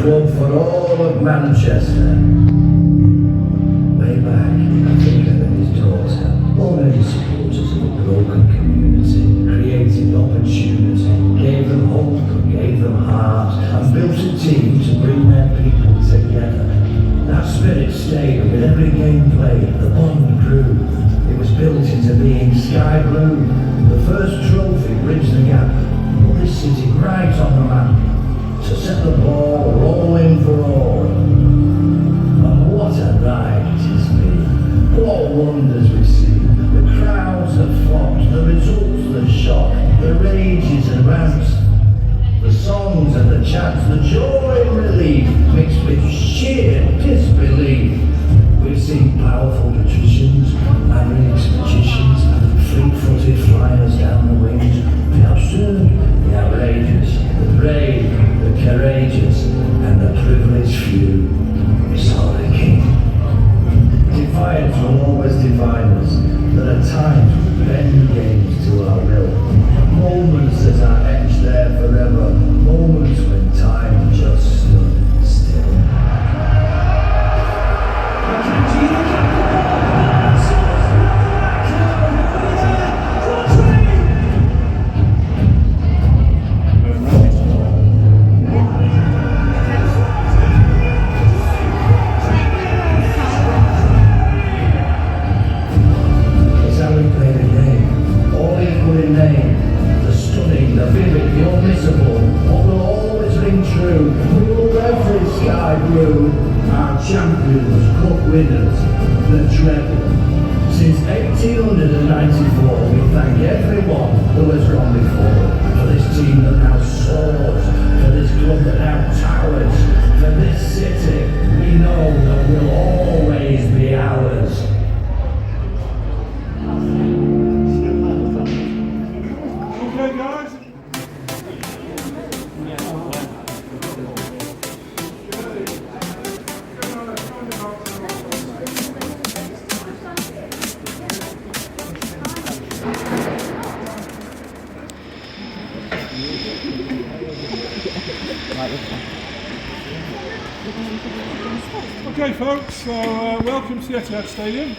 club for all of Manchester. Way back, I think of his daughter, already supporters of a broken community, created opportunity, gave them hope and gave them heart, and built a team to bring their people together. That spirit stayed with every game played, the bond grew. It was built into being sky blue. The first trophy bridged the gap, put this city right on the map, to set the ball rolling for all. And what a ride it has been. What wonders we see. The crowds that flocked, the results that shocked, the rages and rants, the songs and the chants, the joy and relief, mixed with sheer disbelief. We've seen powerful patricians, labyrinth magicians, fleet-footed flyers down the wings, the absurd, the outrageous, the brave, the courageous, and the privileged few. We saw the king. Defiance will always define us, but at times we bend games to our will. Moments that are etched there forever, moments when time just stood still. Champions, cup winners, the treble. Since 1894, we thank everyone who has gone before, for this team that now soars, for this club that now towers, for this city we know that will always be ours. Okay, guys. Okay folks, so welcome to the Etihad Stadium,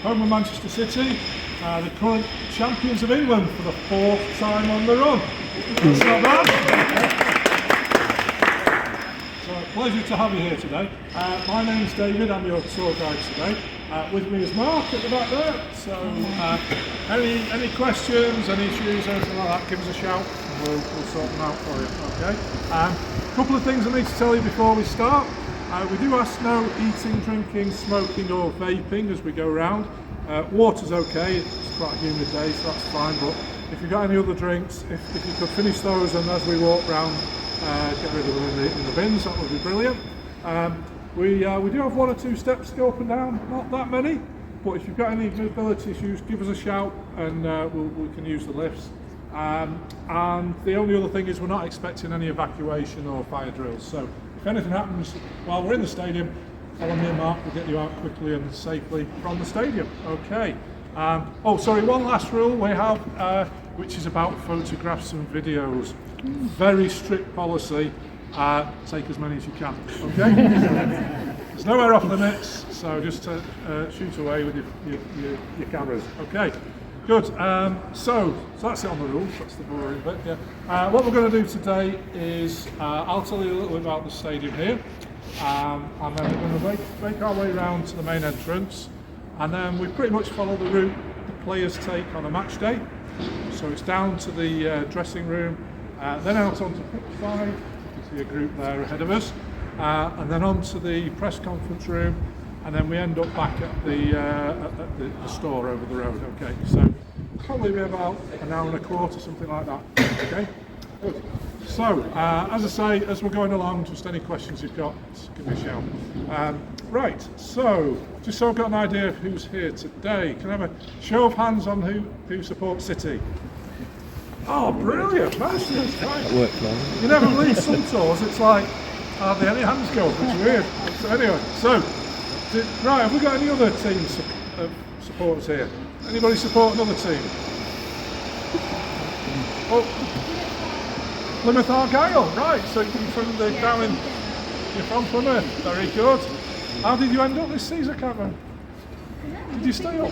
home of Manchester City, the current champions of England for the 4th time on the run. That's not bad. So, pleasure to have you here today. My name's David, I'm your tour guide today. With me is Mark at the back there, so any questions, any issues, anything like that, give us a shout and we'll sort them out for you, okay? A couple of things I need to tell you before we start. We do ask no eating, drinking, smoking or vaping as we go around. Water's okay, it's quite a humid day so that's fine, but if you've got any other drinks, if you could finish those and as we walk round get rid of them in the bins, that would be brilliant. We do have 1 or 2 steps to go up and down, not that many, but if you've got any mobility issues give us a shout and we can use the lifts. And the only other thing is we're not expecting any evacuation or fire drills, so if anything happens while we're in the stadium, follow me and Mark will get you out quickly and safely from the stadium. Okay. Oh, sorry, one last rule we have, which is about photographs and videos. Very strict policy, take as many as you can, okay? There's nowhere off limits, so just shoot away with your cameras, okay? Good, so that's it on the rules, that's the boring bit, yeah. What we're going to do today is, I'll tell you a little bit about the stadium here, and then we're going to make our way around to the main entrance, and then we pretty much follow the route the players take on a match day. So it's down to the dressing room, then out onto pitch side, you can see a group there ahead of us, and then onto the press conference room, and then we end up back at the store over the road. Okay, so probably be about an hour and a quarter, something like that. Okay, good. So as I say, as we're going along, just any questions you've got, just give me a shout. Right, so just so I've got an idea of who's here today, can I have a show of hands on who supports City? Oh, brilliant! Nice. That worked well. You never believe some tours, it's like hardly any hands go up, it's weird. So anyway, so right, have we got any other teams supporters here? Anybody support another team? Oh, Plymouth Argyle, right, so you're from the down in You're from Plymouth. Very good. How did you end up this season, Cameron? Did you stay up?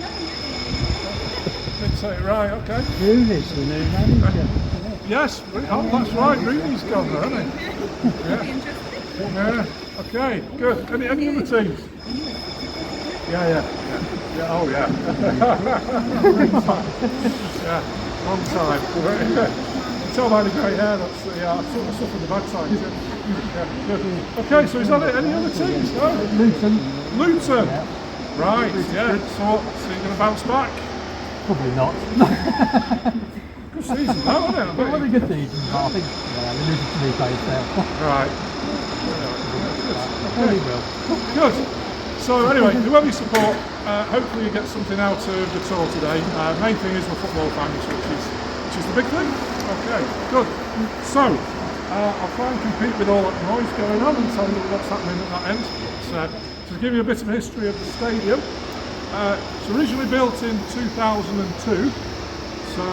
Didn't say it right, okay. Rooney's the new manager. Yes, oh, that's right, Rooney's gone there, hasn't he? Yeah. Okay, good. Any other teams? Yeah, oh yeah. Yeah, long time. Tell by the grey hair, that's the suffered the bad side. Yeah, good. Okay, so is that it? Any other teams? No? Luton. Yeah. Right, yeah. So you're going to bounce back? Probably not. Good season, though, isn't it? But what a good season. I think they lose to me plays there. Right. Very well. Good. So anyway, whoever you support, hopefully you get something out of the tour today. Main thing is the football fans, which is the big thing. Okay, good. So I'll try and compete with all that noise going on and tell you what's happening at that end. So to give you a bit of history of the stadium, it's originally built in 2002, so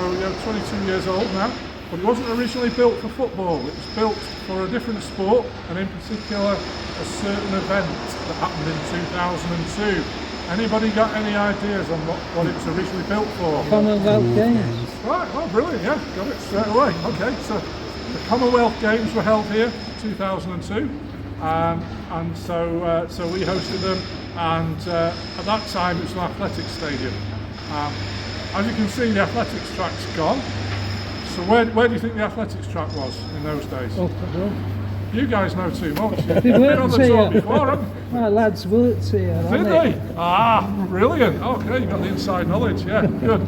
22 years old now. But it wasn't originally built for football. It was built for a different sport, and in particular a certain event that happened in 2002. Anybody got any ideas on what it was originally built for? Commonwealth Games. Right, oh brilliant, yeah, got it straight away. Okay, so the Commonwealth Games were held here in 2002, and so we hosted them, and at that time it was an athletics stadium. As you can see, the athletics track's gone. So where do you think the athletics track was in those days? Oh, I don't. You guys know too much. They You've been on the tour here. before, haven't you? My lads worked here, Did haven't they? Ah, brilliant. Okay, you've got the inside knowledge, yeah, good.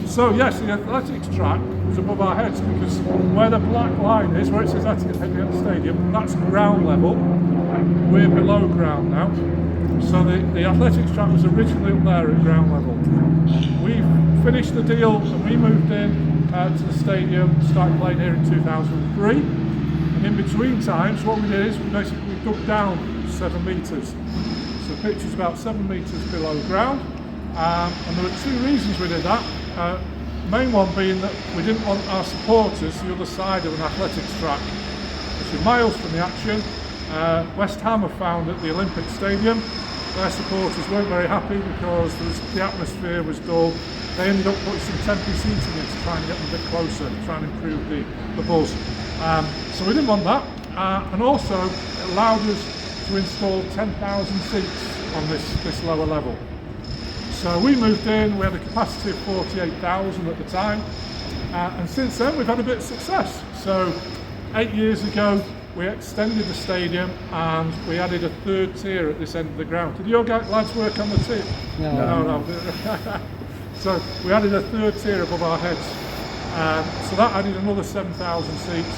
So yes, the athletics track was above our heads because where the black line is, where it says Etihad Stadium, that's ground level. We're below ground now. So the athletics track was originally up there at ground level. We finished the deal and we moved in to the stadium, started playing here in 2003. And in between times, what we did is we basically dug down 7 metres. So the pitch is about 7 metres below ground. And there were 2 reasons we did that. The main one being that we didn't want our supporters the other side of an athletics track, which is miles from the action. West Ham have found at the Olympic Stadium, their supporters weren't very happy because the atmosphere was dull. They ended up putting some temporary seating in to try and get them a bit closer, try and improve the buzz. So we didn't want that, and also it allowed us to install 10,000 seats on this lower level. So we moved in, we had a capacity of 48,000 at the time, and since then we've had a bit of success. So 8 years ago we extended the stadium and we added a 3rd tier at this end of the ground. Did your lads work on the tier? No. So we added a 3rd tier above our heads. So that added another 7,000 seats.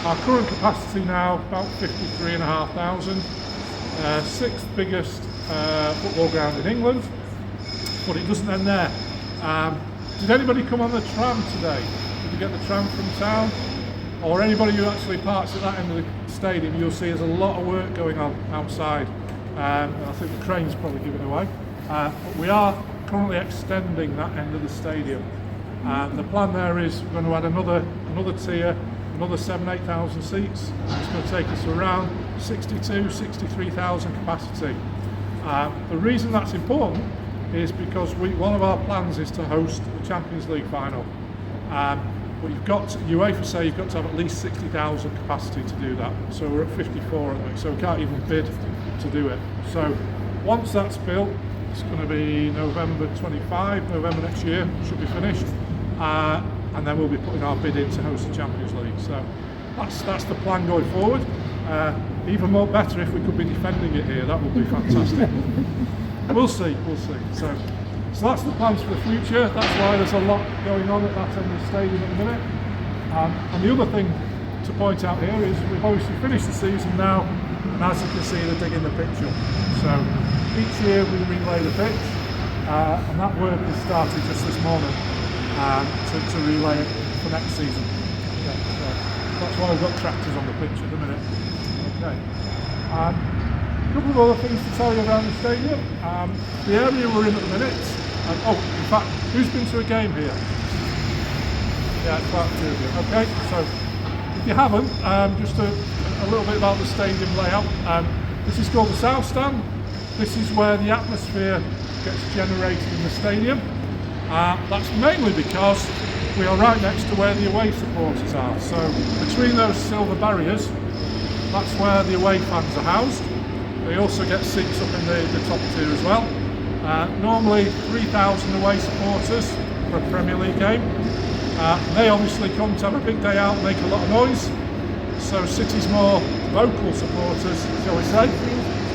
Our current capacity now about 53,500. 6th biggest football ground in England. But it doesn't end there. Did anybody come on the tram today? Did you get the tram from town? Or anybody who actually parks at that end of the stadium, you'll see there's a lot of work going on outside. I think the crane's probably given away. But we are currently extending that end of the stadium. The plan there is we're going to add another tier, another 8,000 seats. It's going to take us to around 63,000 capacity. The reason that's important is because one of our plans is to host the Champions League final. But UEFA say you've got to have at least 60,000 capacity to do that. So we're at 54 at the moment, so we can't even bid to do it. So once that's built, it's going to be November 25, November next year, should be finished. And then we'll be putting our bid in to host the Champions League. So that's the plan going forward. Even more better if we could be defending it here, that would be fantastic. We'll see. So that's the plans for the future. That's why there's a lot going on at that end of the stadium at the minute. And the other thing to point out here is we've obviously finished the season now, and as you can see, they're digging the pitch up. So each year we relay the pitch, and that work has started just this morning to relay it for next season. Okay, so that's why we've got tractors on the pitch at the minute. Okay. A couple of other things to tell you around the stadium. The area we're in at the minute. In fact, who's been to a game here? Yeah, it's quite a few of you. Okay, so if you haven't, just a a little bit about the stadium layout. This is called the South Stand. This is where the atmosphere gets generated in the stadium. That's mainly because we are right next to where the away supporters are. So between those silver barriers, that's where the away fans are housed. They also get seats up in the top tier as well. Normally 3,000 away supporters for a Premier League game. They obviously come to have a big day out and make a lot of noise. So City's more vocal supporters, shall we say,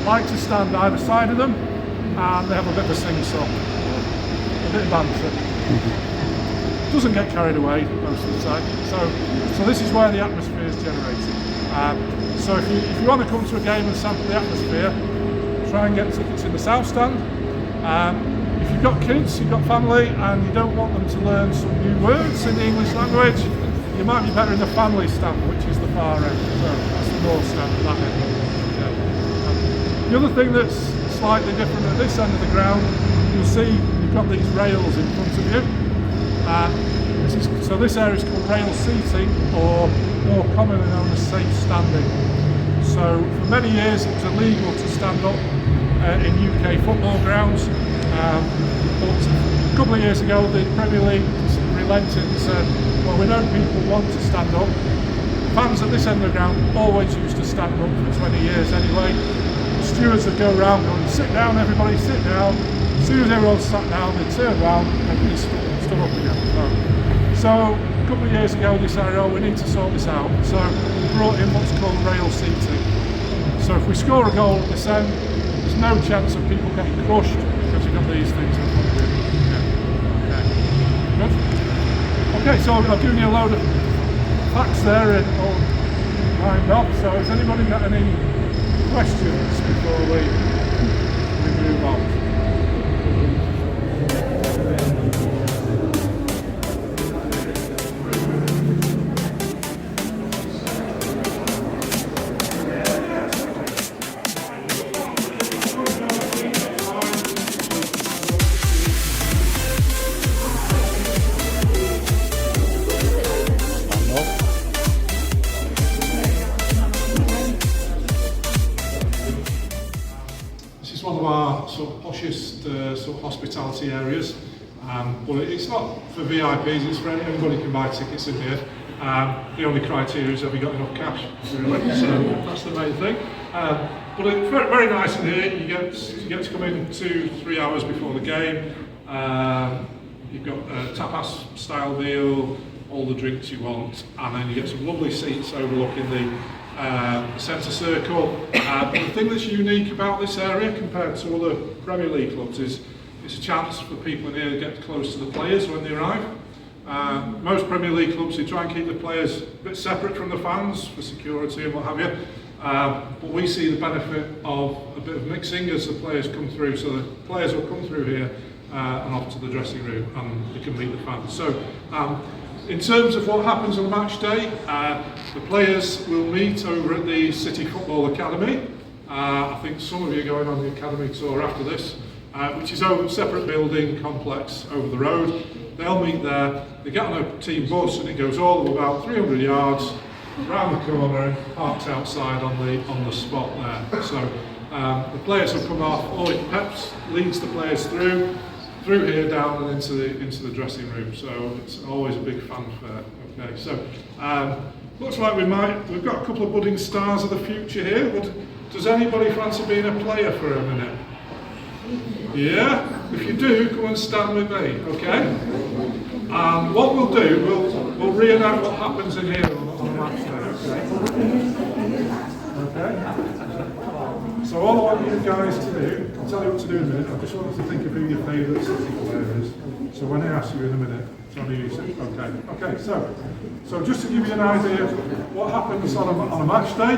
like to stand either side of them, and they have a bit of a sing-song, a bit of banter. Doesn't get carried away most of the time. So this is where the atmosphere is generated. So if you want to come to a game and sample the atmosphere, try and get tickets in the South Stand. If you've got kids, you've got family, and you don't want them to learn some new words in the English language, you might be better in the family stand, which is the far end. So that's the North Stand at that end. Yeah. The other thing that's slightly different at this end of the ground, you'll see you've got these rails in front of you. So this area is called rail seating, or more commonly known as safe standing. So for many years it was illegal to stand up in UK football grounds, but a couple of years ago the Premier League relented and said, well, we know people want to stand up. Fans at this end of the ground always used to stand up for 20 years anyway. The stewards would go around going, sit down everybody, sit down. As soon as everyone sat down, they'd turn around and everybody stood up again. So a couple of years ago they decided, oh, we need to sort this out. So we brought in what's called rail seating. So if we score a goal at this end, there's no chance of people getting crushed because you've got these things in front of you. Yeah. Okay. Good. Okay, so I've given you a load of facts there and all lined up. So has anybody got any questions before we move on? One of our sort of poshest sort of hospitality areas, but it's not for VIPs, it's for anybody can buy tickets in here. The only criteria is have you got enough cash, really, so that's the main thing. But it's very, very nice in here. You get to come in 2-3 hours before the game. You've got a tapas style meal, all the drinks you want, and then you get some lovely seats overlooking the centre circle. But the thing that's unique about this area compared to other Premier League clubs is it's a chance for people in here to get close to the players when they arrive. Most Premier League clubs, they try and keep the players a bit separate from the fans for security and what have you. But we see the benefit of a bit of mixing as the players come through. So the players will come through here and off to the dressing room and they can meet the fans. So in terms of what happens on match day, the players will meet over at the City Football Academy. I think some of you are going on the academy tour after this, which is over a separate building complex over the road. They'll meet there, they get on a team bus and it goes all of about 300 yards round the corner and parks outside on the spot there. So the players will come off, Lloyd Peps leads the players through here down and into the dressing room. So it's always a big fanfare. Okay, so looks like we've got a couple of budding stars of the future here. Does anybody fancy being a player for a minute? Yeah? If you do, come and stand with me, okay? And what we'll do, we'll reenact what happens in here on a match day, okay? So all I want you guys to do, I'll tell you what to do in a minute, I just want you to think of who your favourite City player is. So when I ask you in a minute, tell me who you say. Okay, so just to give you an idea of what happens on a match day.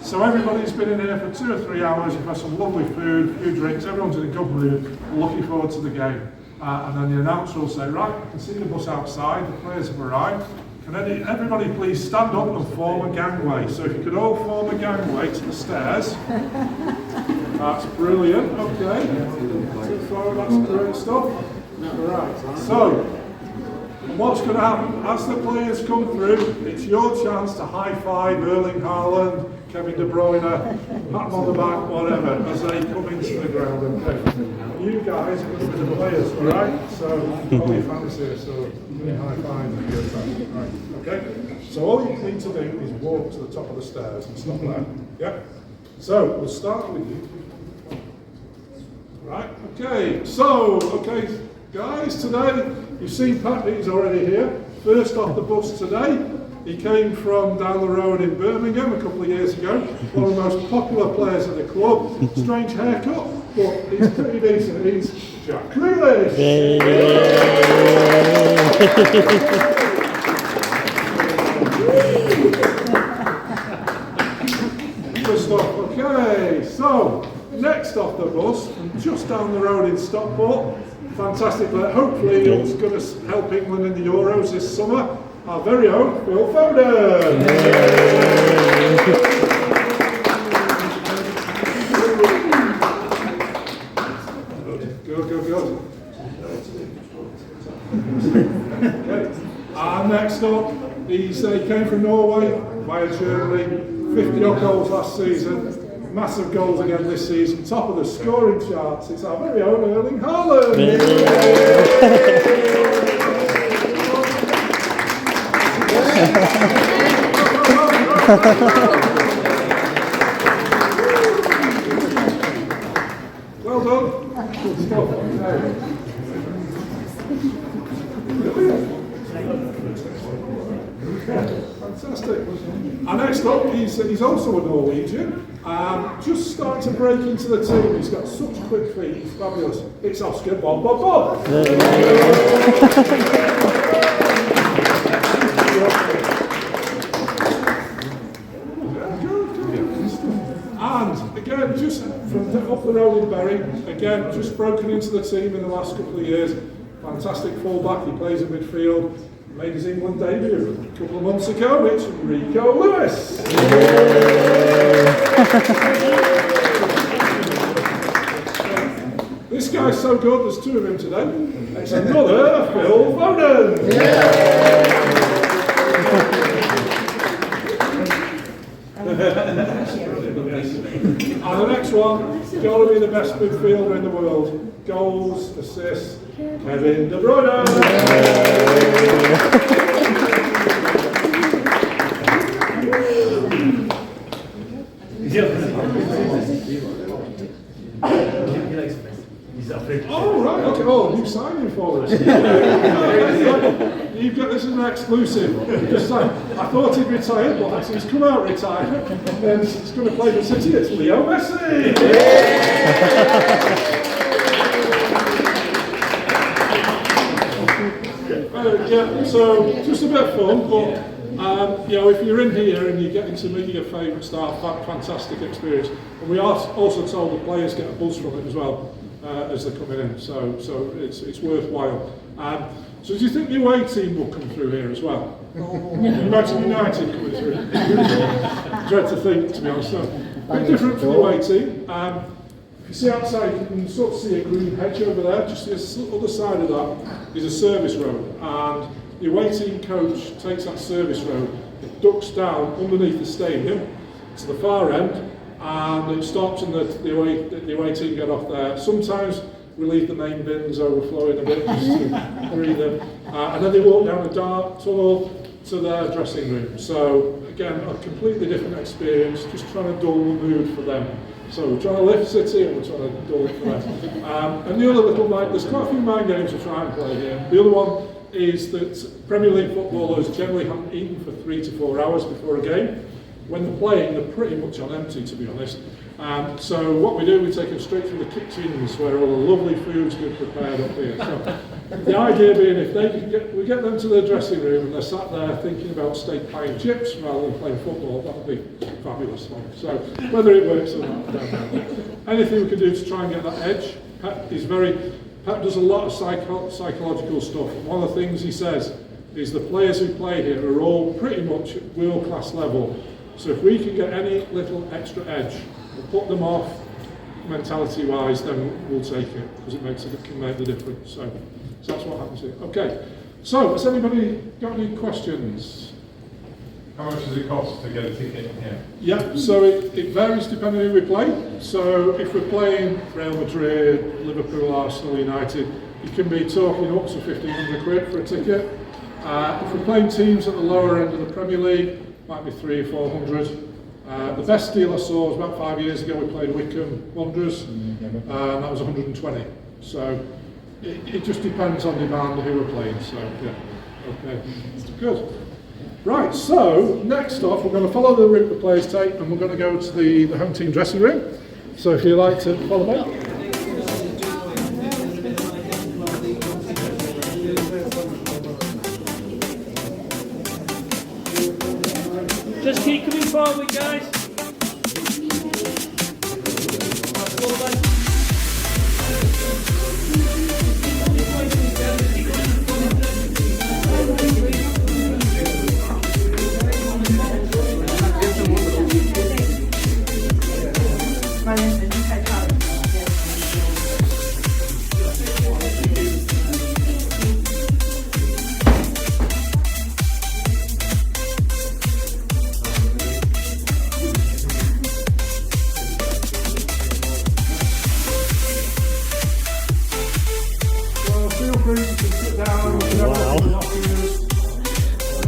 So everybody's been in here for 2 or 3 hours, you've had some lovely food, a few drinks, everyone's in a good mood, looking forward to the game. And then the announcer will say, right, I can see the bus outside, the players have arrived. Can everybody please stand up and form a gangway? So if you could all form a gangway to the stairs. That's brilliant, okay. So that's great stuff. Right, so And what's going to happen, as the players come through, it's your chance to high-five Erling Haaland, Kevin De Bruyne, pat them on the back, whatever, as they come into the ground, okay? You guys are going to be the players, alright? So, all your fans here, so give me high-five and give it back, right? Okay? So all you need to do is walk to the top of the stairs and stop there, yeah? So, we'll start with you. Right, okay, so, guys, today, you've seen Pat, he's already here. First off the bus today, he came from down the road in Birmingham a couple of years ago. One of the most popular players at the club. Strange haircut, but he's pretty decent. He's Jack Grealish. Good stuff, okay, so, next off the bus, from just down the road in Stockport, fantastic player. Hopefully he's going to help England in the Euros this summer. Our very own Phil Foden. Good. Okay. And next up, he came from Norway via Germany. 50 odd goals last season. Massive goals again this season, top of the scoring charts. It's our very own Erling Haaland. Well done. Good stuff. Fantastic. And next up, he's also a Norwegian. Just starting to break into the team. He's got such quick feet. He's fabulous. It's Oscar Bob. And again, just from up the road in Bury, again, just broken into the team in the last couple of years. Fantastic fullback. He plays in midfield. Made his England debut a couple of months ago. It's Rico Lewis. This guy's so good, there's two of him today. It's another Phil Foden. And the next one, got to be the best midfielder in the world. Goals, assists, Kevin De Bruyne. Oh, right, okay. Oh, you signing for us. You've got this as an exclusive. Just like, I thought he'd retired, but actually he's come out retired. And he's going to play for City. It's Leo Messi. Yeah, so just a bit of fun, but you know, if you're in here and you're getting to meet your favourite star, fantastic experience. And we are also told the players get a buzz from it as well as they're coming in, so it's worthwhile. So do you think the away team will come through here as well? Imagine United coming through. Dread to think, to be honest. So, a bit different from the away team. If you see outside, you can sort of see a green hedge over there. Just the other side of that is a service road, and the away team coach takes that service road, it ducks down underneath the stadium to the far end, and it stops, and the away team get off there. Sometimes we leave the main bins overflowing a bit just to breathe them, and then they walk down a dark tunnel to their dressing room. So again, a completely different experience, just trying to dull the mood for them. So we're trying to lift City and we're trying to dull it for them. And the other little mind, there's quite a few mind games to try and play here. The other one is that Premier League footballers generally haven't eaten for 3 to 4 hours before a game. When they're playing, they're pretty much on empty, to be honest. So what we do, we take them straight from the kitchens where all the lovely food's been prepared up here. So the idea being, if we get them to their dressing room and they're sat there thinking about steak pie and chips rather than playing football, that would be fabulous fun. So whether it works or not, I don't know. Anything we can do to try and get that edge. Pep does a lot of psychological stuff. And one of the things he says is the players who play here are all pretty much at world-class level. So if we can get any little extra edge, we'll put them off mentality-wise, then we'll take it, because it can make the difference. So that's what happens here. Okay, So, has anybody got any questions? How much does it cost to get a ticket in here? Yeah, so it varies depending who we play. So if we're playing Real Madrid, Liverpool, Arsenal, United, you can be talking up to 1,500 quid for a ticket. If we're playing teams at the lower end of the Premier League, might be 300 or 400. The best deal I saw was about 5 years ago. We played Wycombe Wanderers, and that was 120. So it just depends on demand who we're playing. So yeah, okay, good. Right, so next off, we're going to follow the route the players take, and we're going to go to the home team dressing room. So if you'd like to follow me. Just keep coming forward, guys.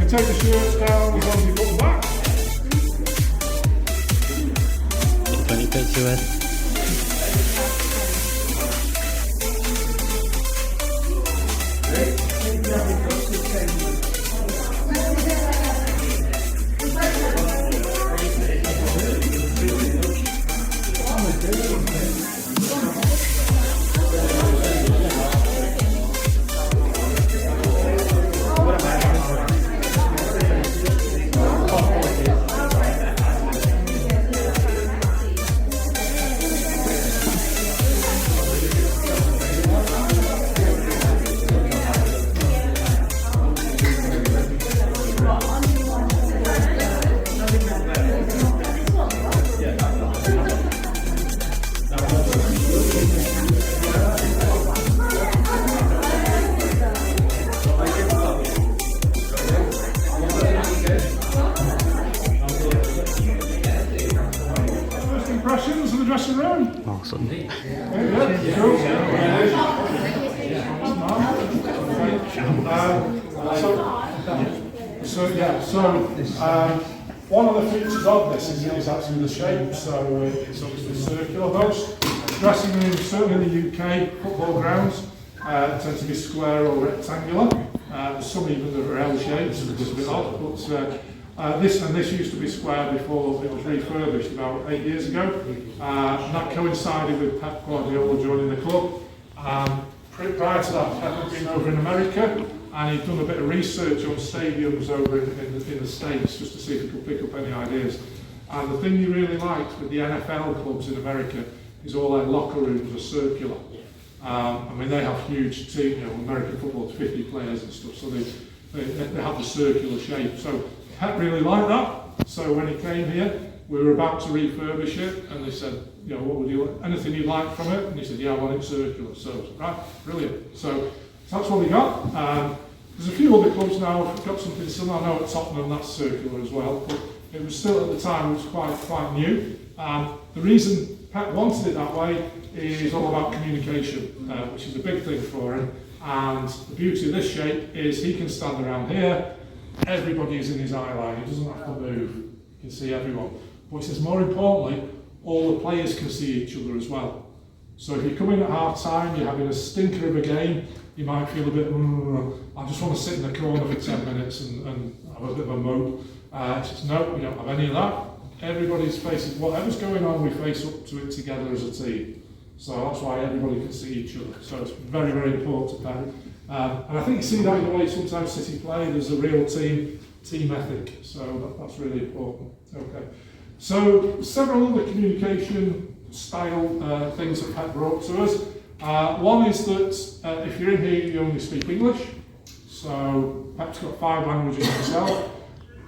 Take the shirts down as long as you put them back. Funny picture, Ed. Impressions of the dressing room? Awesome. One of the features of this is actually the shape, so it's obviously circular. Most dressing rooms, certainly in the UK, football grounds, tend to be square or rectangular. Some even that are L-shapes, which is a bit odd, but this used to be square before it was refurbished about 8 years ago. And that coincided with Pep Guardiola joining the club. Prior to that, Pep had been over in America, and he'd done a bit of research on stadiums over in the States just to see if he could pick up any ideas. And the thing he really liked with the NFL clubs in America is all their locker rooms are circular. I mean, they have huge teams, American football, 50 players and stuff, so they have the circular shape. So Pep really liked that. So when he came here, we were about to refurbish it, and they said, what would you like? Anything you'd like from it? And he said, yeah, I want it circular. So, right, brilliant. So that's what we got. There's a few other clubs now have got something similar. I know at Tottenham that's circular as well, but it was still at the time, it was quite new. The reason Pep wanted it that way is all about communication, which is a big thing for him. And the beauty of this shape is he can stand around here, everybody is in his eye line, he doesn't have to move, he can see everyone. But he says more importantly, all the players can see each other as well. So if you come in at half time, you're having a stinker of a game, you might feel a bit, I just want to sit in the corner for 10 minutes and have a bit of a mope. He says, no, we don't have any of that. Everybody's faces, whatever's going on, we face up to it together as a team. So that's why everybody can see each other. So it's very, very important to them. And I think you see that in the way sometimes City play, there's a real team ethic. So that's really important. Okay. So several other communication style things that Pep brought to us. One is that if you're in here, you only speak English. So Pep's got 5 languages himself,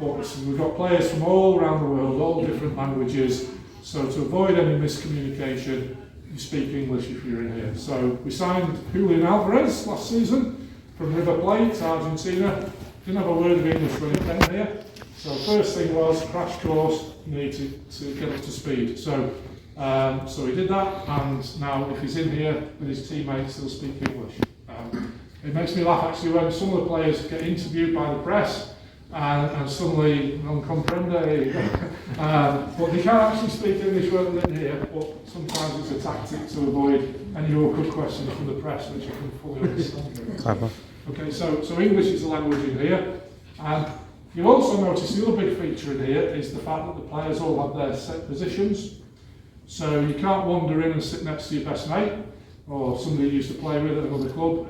but we've got players from all around the world, all different languages. So to avoid any miscommunication, you speak English if you're in here. So we signed Julian Alvarez last season. from River Plate, Argentina. Didn't have a word of English when he came here. So first thing was crash course, you need to get up to speed. So he did that, and now if he's in here with his teammates, he'll speak English. It makes me laugh actually when some of the players get interviewed by the press and suddenly non comprende. But they can actually speak English rather than here, but sometimes it's a tactic to avoid any awkward questions from the press which you can fully understand. Clever. Okay, so English is the language in here. And you'll also notice the other big feature in here is the fact that the players all have their set positions. So you can't wander in and sit next to your best mate or somebody you used to play with at another club.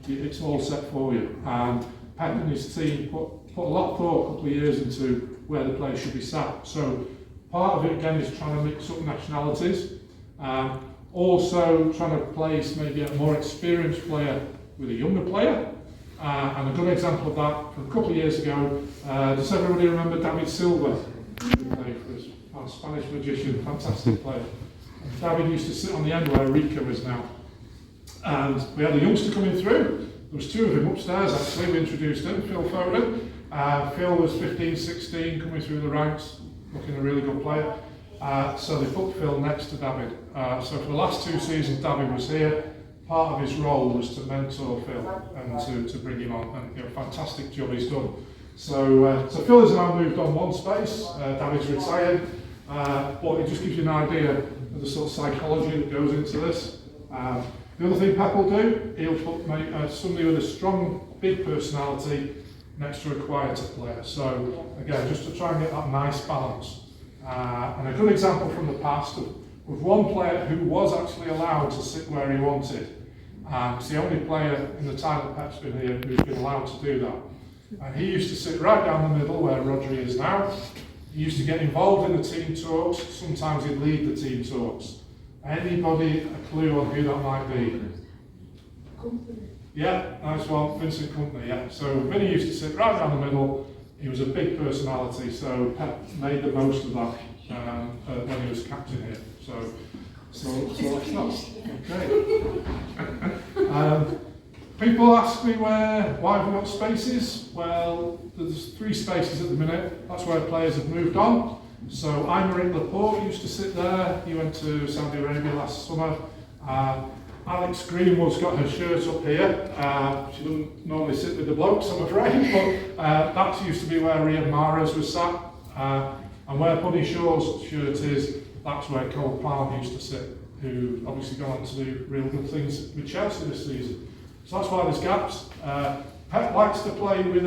It's all set for you. And Pep and his team put a lot of thought a couple of years into where the players should be sat. So part of it again is trying to mix up nationalities. Also trying to place maybe a more experienced player with a younger player. And a good example of that from a couple of years ago, does everybody remember David Silva? Who played for us? Our Spanish magician, fantastic player. David used to sit on the end where Rico is now. And we had a youngster coming through. There was two of him upstairs actually, we introduced him, Phil Foden. Phil was 15, 16, coming through the ranks, looking a really good player. So they put Phil next to David. So for the last 2 seasons David was here. Part of his role was to mentor Phil and to bring him on, and fantastic job he's done. So Phil has now moved on one space, David's retired, but it just gives you an idea of the sort of psychology that goes into this. The other thing Pep will do, he'll put somebody with a strong, big personality next to a quieter player. So again, just to try and get that nice balance. And a good example from the past of one player who was actually allowed to sit where he wanted. It's the only player in the time that Pep's been here who's been allowed to do that. And he used to sit right down the middle where Rodri is now. He used to get involved in the team talks. Sometimes he'd lead the team talks. Anybody a clue on who that might be? Yeah, nice one, Vincent Kompany, yeah. So Vinny used to sit right down the middle. He was a big personality, so Pep made the most of that when he was captain here. So that's that. Okay. People ask me why have we got spaces? Well, there's 3 spaces at the minute. That's where players have moved on. So Aymeric Laporte used to sit there. He went to Saudi Arabia last summer. Alex Greenwood's got her shirt up here. She doesn't normally sit with the blokes, I'm afraid, but that used to be where Riyad Mahrez was sat. And where Buddy Shaw's shirt is, that's where Cole Palmer used to sit, who obviously gone on to do real good things with Chelsea this season. So that's why there's gaps. Pep likes to play with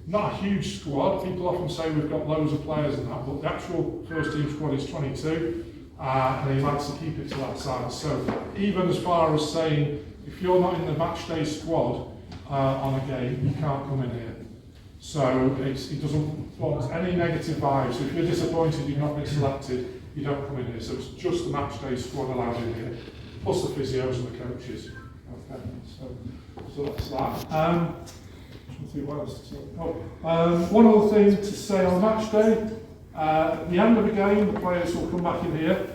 not a huge squad. People often say we've got loads of players and that, but the actual first team squad is 22, and he likes to keep it to that size. So even as far as saying, if you're not in the match day squad on a game, you can't come in here. So he doesn't want any negative vibes. So if you're disappointed you've not been selected, you don't come in here. So it's just the match day squad allowed in here, plus the physios and the coaches. Okay, so that's that. What else to say? One other thing to say on match day, at the end of the game the players will come back in here.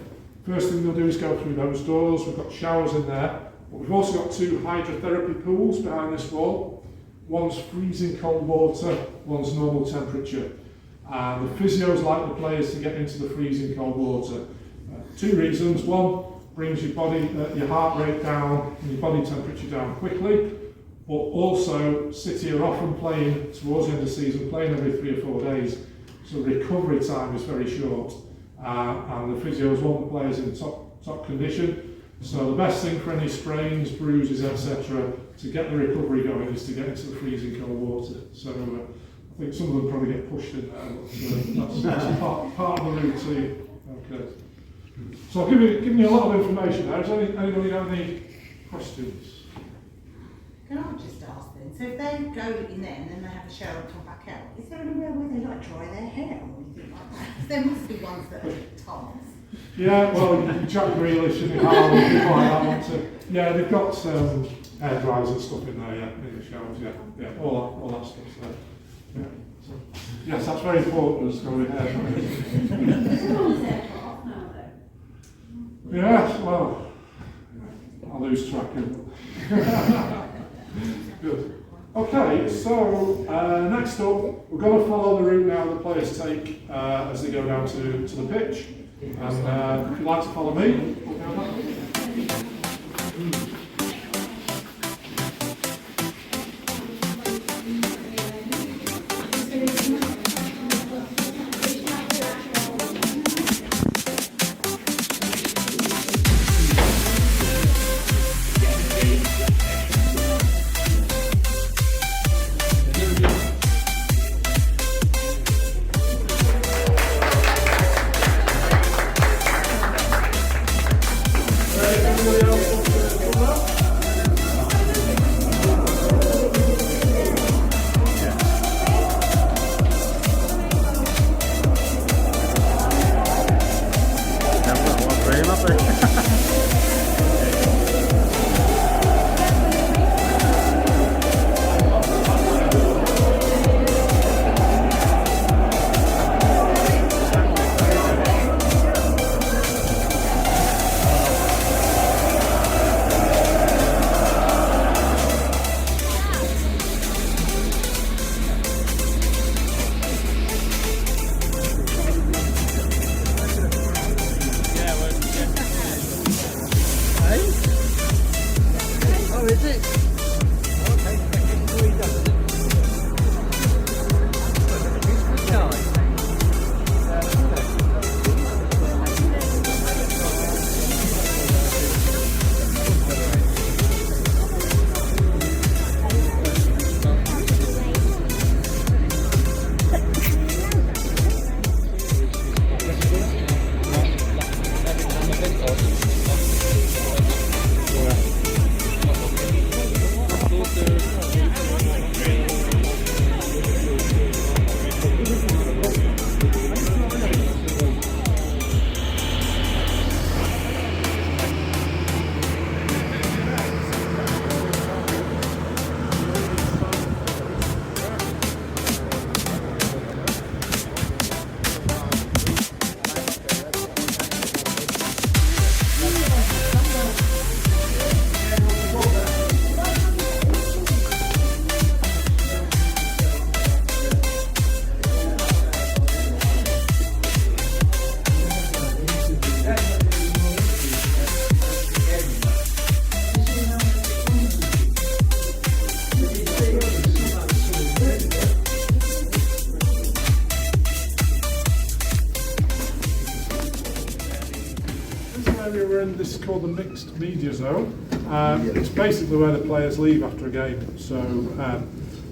First thing they'll do is go through those doors. We've got showers in there, but we've also got 2 hydrotherapy pools behind this wall. One's freezing cold water, one's normal temperature. And the physios like the players to get into the freezing cold water. 2 reasons. One, brings your heart rate down and your body temperature down quickly. But also, City are often playing towards the end of the season, playing every 3 or 4 days. So recovery time is very short. And the physios want the players in top condition. So the best thing for any sprains, bruises, etc., to get the recovery going is to get into the freezing cold water. So I think some of them probably get pushed in there, but that's part of the routine. Okay. So I've given you a lot of information there. Does anybody have any questions? Can I just ask then, so if they go in there and then they have a shower and come back out, is there anywhere where they like dry their hair or anything like that? Because there must be ones that are tons. Yeah, well, Jack Grealish and Harley, people like that want to. Yeah, they've got hair dryers and stuff in there, yeah, in the showers, yeah, all that stuff's there. Yeah. So, yes, that's very important as going hair dryers. Yes, well, I'll lose track of it. Good. Okay, so next up, we're going to follow the route now the players take as they go down to the pitch. And if you'd like to follow me, we'll go that way. This is called the mixed media zone. It's basically where the players leave after a game. So,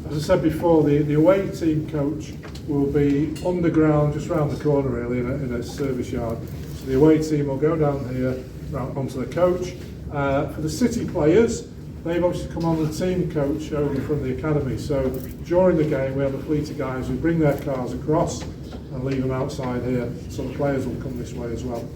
as I said before, the away team coach will be underground, just round the corner really, in a service yard. So the away team will go down here, round onto the coach. For the City players, they've obviously come on the team coach over from the academy. So during the game, we have a fleet of guys who bring their cars across and leave them outside here. So the players will come this way as well.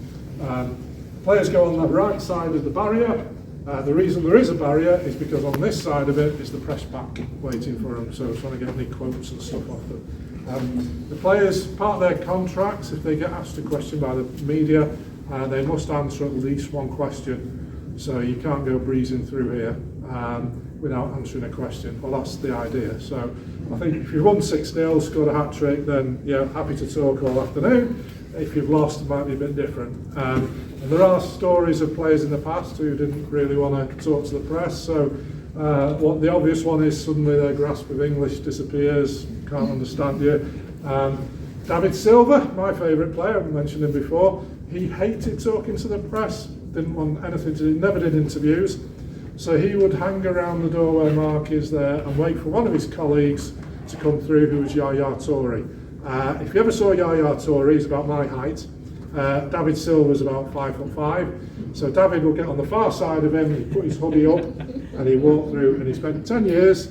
Players go on the right side of the barrier. The reason there is a barrier is because on this side of it is the press pack waiting for them, so trying to get any quotes and stuff off them. The players, part of their contracts, if they get asked a question by the media, they must answer at least one question. So you can't go breezing through here without answering a question. Well, that's the idea. So I think if you've won 6-0, scored a hat-trick, then yeah, happy to talk all afternoon. If you've lost, it might be a bit different. And there are stories of players in the past who didn't really want to talk to the press. So what the obvious one is, suddenly their grasp of English disappears, can't understand you. David Silva, my favourite player, I've mentioned him before, he hated talking to the press, didn't want anything to do, never did interviews. So he would hang around the door where Mark is there and wait for one of his colleagues to come through, who was Yaya Toure. If you ever saw Yaya Toure, he's about my height. David Silva's about 5'5". So David will get on the far side of him, he'd put his hoodie up and he'd walk through, and he spent 10 years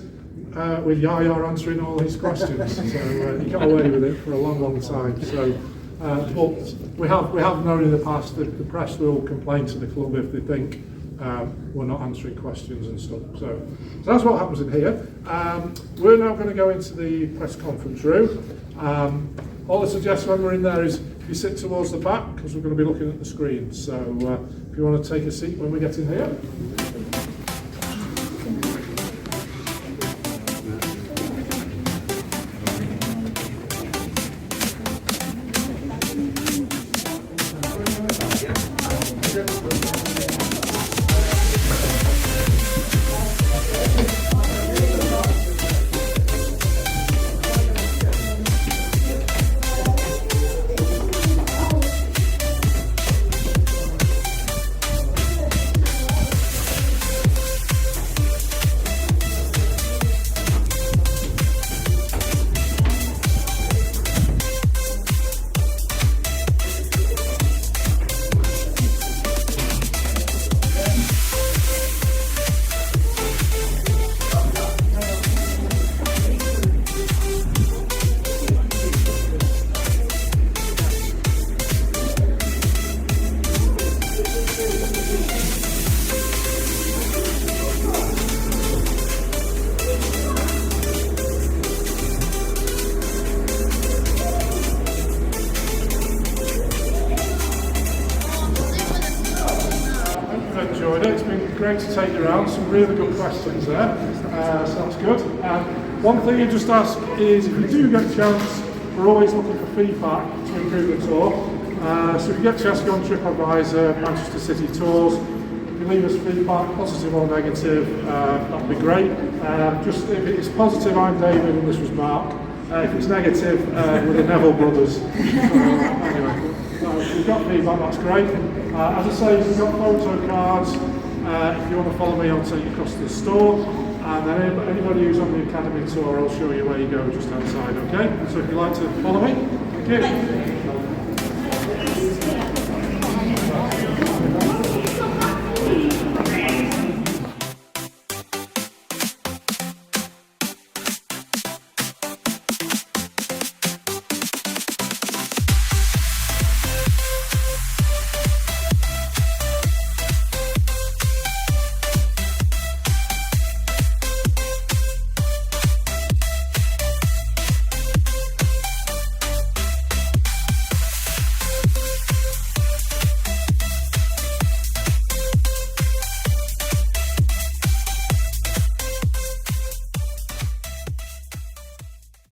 with Yaya answering all his questions. So he got away with it for a long, long time. So, but we have known in the past that the press will complain to the club if they think we're not answering questions and stuff. So that's what happens in here. We're now going to go into the press conference room. All I suggest when we're in there is if you sit towards the back, because we're going to be looking at the screen. So if you want to take a seat when we get in here. Enjoyed it. It's been great to take you around. Some really good questions there, so that's good. One thing I just ask is, if you do get a chance, we're always looking for feedback to improve the tour. So if you get a chance to go on TripAdvisor, Manchester City Tours, if you leave us feedback, positive or negative, that'd be great. Just if it's positive, I'm David and this was Mark. If it's negative, we're the Neville brothers. So, anyway. If you've got feedback, that's great. As I say, we've got photo cards. If you want to follow me, I'll take you across to the store. And then anybody who's on the Academy tour, I'll show you where you go just outside, okay? So if you'd like to follow me, thank you.